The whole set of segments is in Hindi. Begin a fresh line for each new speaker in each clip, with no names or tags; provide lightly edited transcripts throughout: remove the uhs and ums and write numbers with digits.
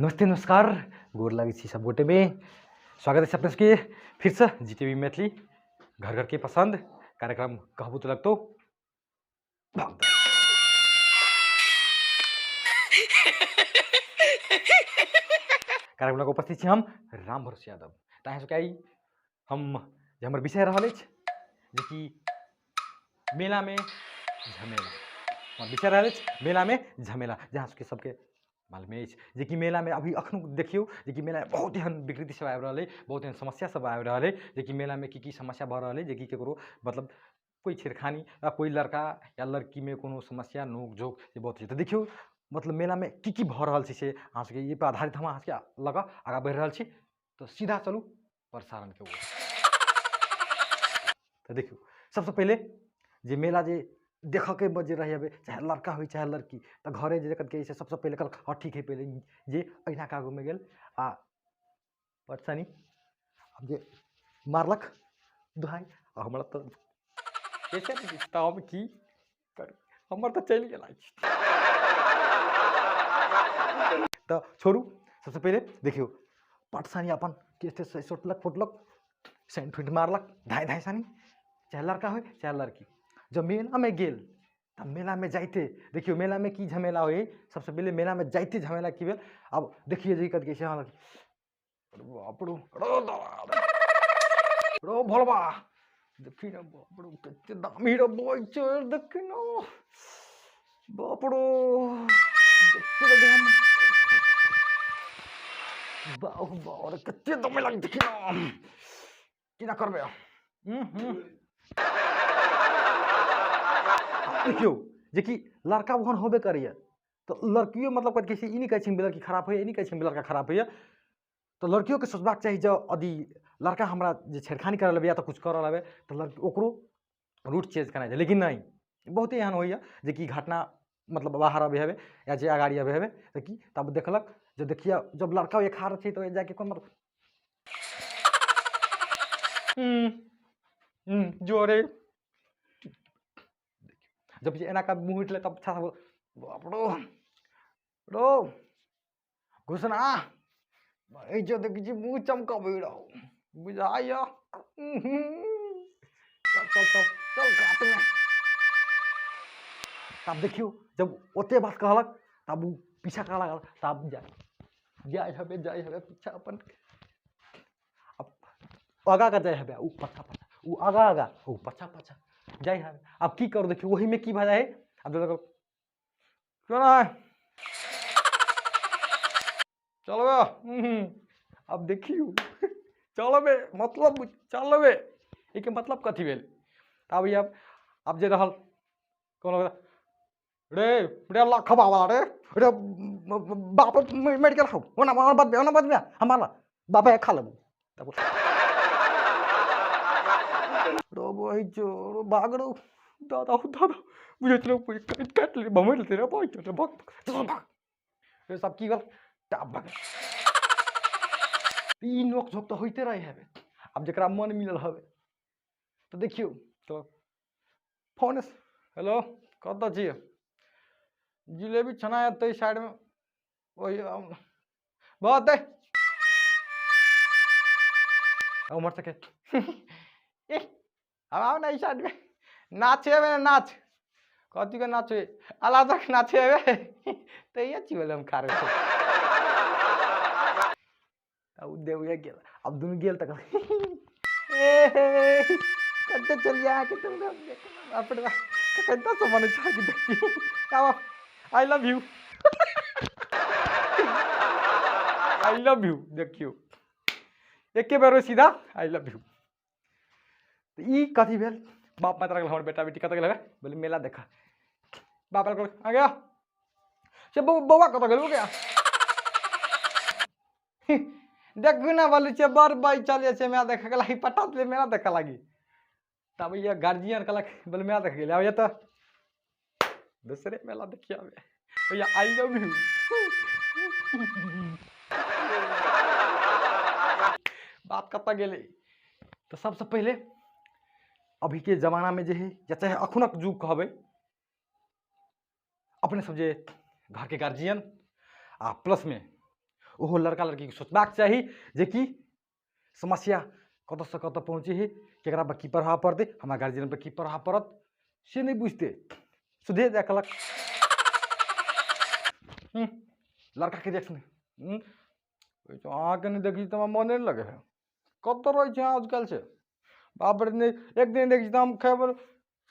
नमस्ते नमस्कार गोर लगे छी सब गोटे में स्वागत है अपने सबके फिर से जीटीवी मैथिली घर घर के पसंद कार्यक्रम कहबू तो लगतो कार्यक्रम को उपस्थित छी हम राम भरोसे यादव ताहे सो हम जे हमर विषय रहल अछि जे कि मेला में झमेला हमर विषय रहल अछि मेला में झमेला जहाँ सबके मालूम है जे कि मेला में अभी अखनो देखियो जे कि मेला में बहुत एहन विकृति सब आबि रहल है बहुत एहन समस्या सब आबि रहल है जे कि मेला में की समस्या भ रहल है जे कि केकरो मतलब कोई छेड़खानी या कोई लड़का या लड़की में कोनो समस्या नोक झोंक जे बहुत तो देखियो मतलब मेला में की भ रहल छै से अहाँ सबके ये पर आधारित हम अहाँ सबके लगा आगा बढ़ि रहल छी तो सीधा चलू प्रसारण के ओर। तो देखियो सबसे पहले जे मेला जे देख के बजे रहे चाहे लड़का हो चाहे लड़की तो घरे जे के सबसे पहले कल हाँ ठीक है पहले जे अहिना कागो में गेल आ परेशानी अब जे मारलक दुहाई आ हमरा तो कैसे हम की कर हमर तो चल गेल तो छोड़ू सबसे पहले देखियो पटसानी अपन के से सोटलक फुटलक सेंट फिट मारलक धाई धाई सानी चाहे लड़का हो चाहे लड़की जब मेला में गेल तब मेला में जाते देखियो मेला में की झमेला हो सबसे पहले मेला में जाते झमेला की भेल अब देखिए जी कद कैसे रो भोलबा देखी ना बापड़ो कते दामी रो बोई चल देखी ना बापड़ो देखी रे हम बाहु बाहु कते दामी लग देखी ना की ना करबे देखियो जे कि लड़का वहन होबे करिए तो लड़कियों मतलब कद कैसे नहीं कहे लड़की खराब है नहीं कहे लड़का खराब है तो लड़कियों के सोचबाक चाहिए जब यदि लड़का हमरा जे छेड़खानी कर लेबे या तो कुछ कर लेबे तो लड़की ओकरो रूट चेंज करना चाहिए लेकिन नहीं बहुत एहन होइए जे कि घटना मतलब बाहर अबे हेबे या जे अगाड़ी अबे हेबे तो कि तब देखलक जो देखिए जब लड़का एक हार छै तो जाके कोन मतलब जोरे जब ये एना का मुंह उठले तब अच्छा बापड़ो रो घुसना भाई जो देख जी मुंह चमका बेड़ो बुझाया चल चल चल चल घाट में तब देखियो जब ओते बात कहलक तब पीछा करा लागल तब जाय हबे पीछा अपन अब आगा का जाय हबे ऊ पछा पछा ऊ आगा आगा ऊ पछा पछा जाय हबे अब की करू देखियो वही में की भ जाए अब देखो क्यों ना चलो अब देखियो चलबे मतलब चलबे एक मतलब कथी भेल अब ये अब जे रहल कोनो रे रे लखबा वाला रे बाप मर गेल हो ओना बात में हमारा बाबा खा लेबू तब रो बोई जो रो भाग रो दादा बुझे लो काट ले बमर लेते रे बोई तो भाग रे सब की गल टाप भाग ई नोक झोक तो होते रहे है अब जकरा मन मिलल हवे तो देखियो तो फोन हेलो कत छी जिलेबी छना है साइड में वही बहुत है उमर सके अब आओ ना साइड में नाचे में नाच कथी के नाचे अलग तक नाचे तो ये छी बोले हम खा रहे अब देव गेल अब दुन गेल तक कते चलिया के तुम अपने कते से मन छा के देखी अब I love you I love you देखियो एके बेर सीधा आई लव यू तो ई कथी भेल बाप माता लगल हमर बेटा बेटी कत गेल बोले मेला देखा बाप लगल आ गया से बौआ कत गेल गया देखू ना बोले छे बड़ बाई चले छे मेला देखे लगी पटात ले मेला देखे लगी तब ये गार्जियन कहलक बोले मेला देखे गेल ये तो दूसरे मेला देखिए भैया आई लव यू बात कत गेले तो सबसे पहले अभी के जमाना में जे है या चाहे अखुनक जुग कहबे अपने सब जे घर के गार्जियन आ प्लस में ओहो लड़का लड़की के सोचबाक चाही जे कि समस्या कतऽ से कतऽ पहुँचे है, केकरा पर की प्रभाव पड़तै, हमरा गार्जियन पर की प्रभाव पड़त से नहीं बुझते, सीधे जा कहलक लड़का के रिएक्शन अहाँके नहीं देखी तो मने नहीं लगे है, कतऽ रहै छै आजकल से, बाप रे नहीं एक दिन देखी हम खबर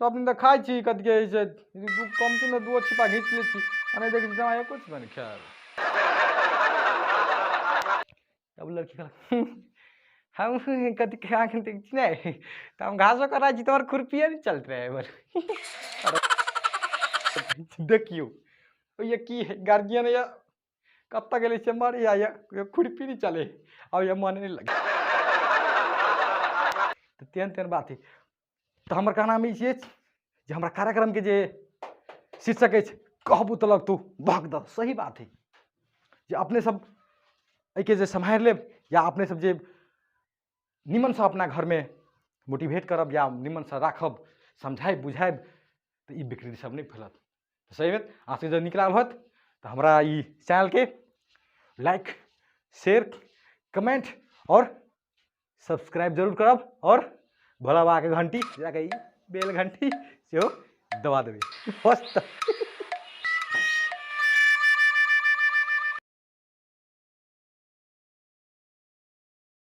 सब दिन खाई छी कथी कहै छै कमती में दू छिपा घींच लै छी आ नहीं देखी जमा एको छिपा नहीं खायल। तब लड़की कहलक हम कथी आँख देख छी नहीं तो हम घासो करा छी तुम्हारे खुरपिया नहीं चलते रहे एबर देखियो ये की है गार्जियन या कत्ता गेले से मर या खुरपी नहीं चले अब ये मन नहीं लगे तो तेन तेन बात है। तो हमार कहना में ये जे हमरा कार्यक्रम के जे शीर्षक है कहबू तलक तू बहक द, सही बात है जे अपने सब एके जे सम्हार लेब या अपने सब जे निमन से अपना घर में मोटिवेट करब या निमन से राखब समझाइब बुझाइब तो ये विकृति सब नहीं फैलत। तो सही बात आज जब निकला होत तो हमारा ये चैनल के लाइक शेयर कमेंट और सब्सक्राइब जरूर करब और भोला बाबा के घंटी जाके बेल घंटी से दबा देवे।